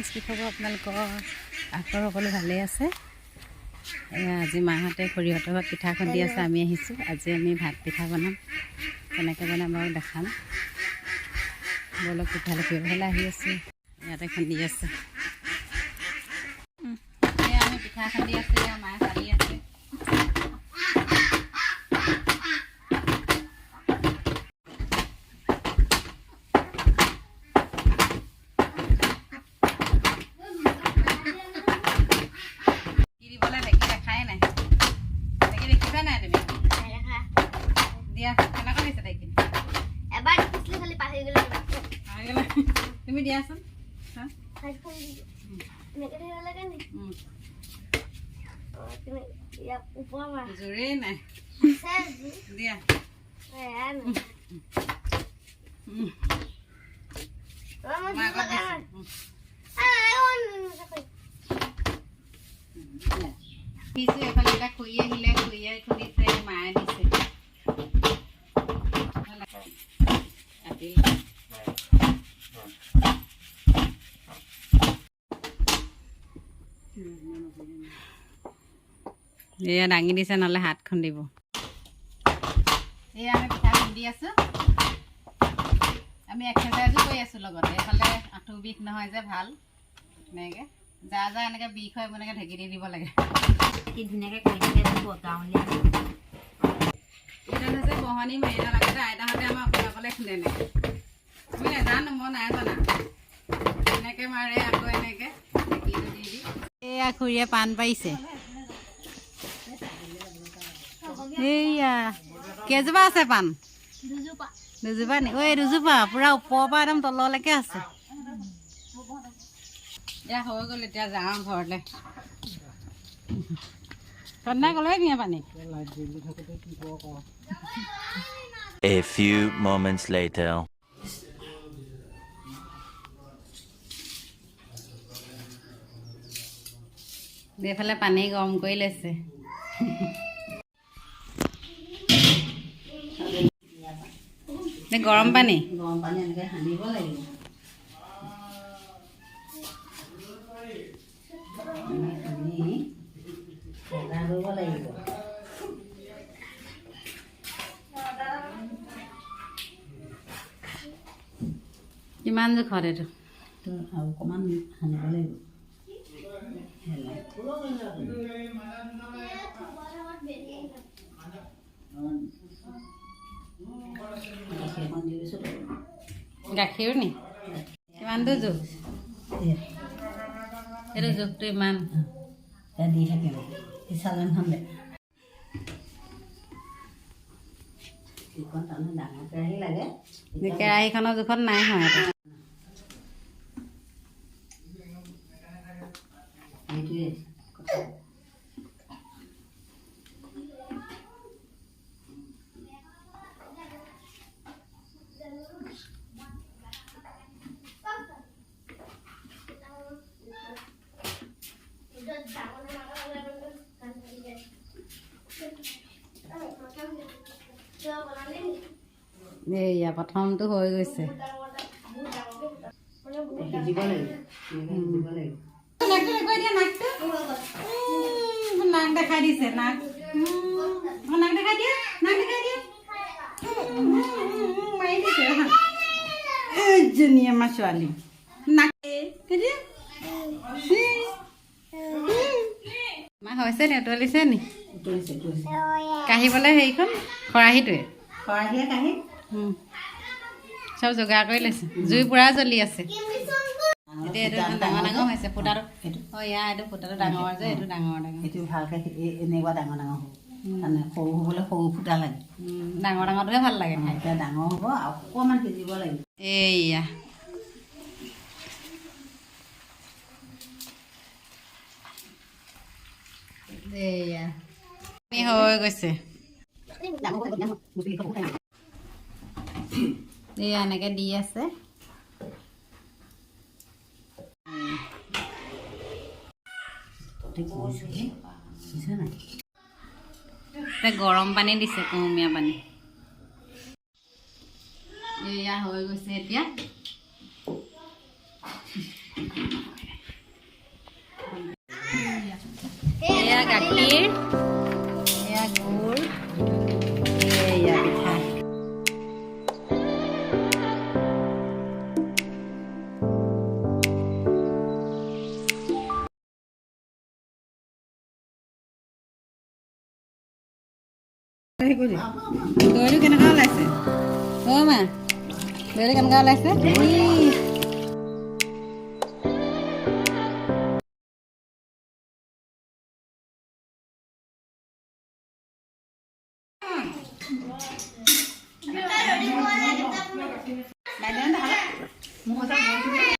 Friends কি খবৰ আপোনালোকৰ? আশা সকলো ভালেই আছে। আজি মাহঁতে সৰিয়হৰ লগত পিঠা খুন্দি আছে, আমি আহিছোঁ। আজি আমি ভাত পিঠা বনাম, কেনেকৈ বনাম বাৰু দেখাম। বলক পিঠা লখিবলৈ আহি আছোঁ, ইয়াতে খুন্দি আছে। আমি পিঠা খুন্দি আছোঁ, মায়ে চালি আছে। তুমি দিয়াচোন জোৰেই নাই দিয়া এফালে এটা খুৰি আহিলে, খুৰিয়ে খুন্দিছে, মায়ে দিছে। এয়া দাঙি দিছে, নহ'লে হাত খুন্দিব। এয়া আমি পিঠা খুন্দি আছোঁ। আমি এক্সাৰচাইজো কৰি আছোঁ লগতে। এইফালে আঁঠু বিষ নহয় যে ভাল, এনেকৈ যাৰ যাৰ এনেকৈ বিষ হয় এনেকৈ ঢেঁকী দি দিব লাগে। কি ধুনীয়াকৈ কৰি থাকে গাঁৱলীয়া। এতিয়া হৈছে বহনি মাৰি আগতে আইতাহঁতে আমাৰ অকলে খুন্দে নাই, আমি নাজানো, মই নাই জনা। এনেকৈ মাৰে, আকৌ এনেকৈ ঢেঁকীটো দি দি। এয়া খুৰীয়ে পাণ পাৰিছে। এইয়া কেইজোপা আছে পাণ? দুজোপা নি? ঐ দুজোপা পুৰা ওপৰৰ পৰা একদম তললৈকে আছে। এতিয়া হৈ গ'ল, এতিয়া যাওঁ ঘৰলৈ। কন্যাই ক'লৈ নিয়ে পানী? A few moments later. এইফালে পানী গৰম কৰি লৈছে। গৰম পানী এনেকৈ সানিব লাগিব। কৰিব লাগিব। কিমান জোখত এইটো? আৰু অকণমান সানিব লাগিব। গাখীৰ নি? কিমানটো জোখ? এইটো জোখটো ইমান দি থাকিব। চালনখন দে ডাঙৰ কেৰাহী লাগে, কেৰাহীখনৰ জোখত নাই হয়। সেইটোৱে কথা। এয়া প্ৰথমটো হৈ গৈছে। নাক দেখাই দিছে, নাক নাক দেখাই দিয়া, নাক দেখাই দিয়া, মাৰি দিছে। এইজনী আমাৰ ছোৱালী নাক মা হৈছে নি? উতলিছে নি? কাঢ়িবলৈ হেৰিখন খৰাহীটোৱে কাঢ়ি চব যোগাৰ কৰি লৈছে। জুই পুৰা জ্বলি আছে। এতিয়া এইটো ডাঙৰ ডাঙৰ হৈছে ফুটাটো। অঁ ইয়াৰ এইটো ফুটাটো ডাঙৰ যে, এইটো ডাঙৰ ডাঙৰ। এইটো ভালকৈ এনেকুৱা ডাঙৰ ডাঙৰ হ'ব, মানে সৰু হ'বলৈ সৰু ফুটা লাগে। ডাঙৰ ডাঙৰটোহে ভাল লাগে। এতিয়া ডাঙৰ হ'ব, অকণমান সিজিব লাগিব। এইয়া এইয়া হৈ গৈছে। এয়া এনেকৈ দি আছে। গৰম পানী দিছে, কুহুমীয়া পানী। এয়া হৈ গৈছে এতিয়া। গাখীৰ, এয়া গুড়, এয়া পিঠা। দৈটো কেনেকুৱা ওলাইছে? অ' মা, দৈটো কেনেকুৱা ওলাইছে?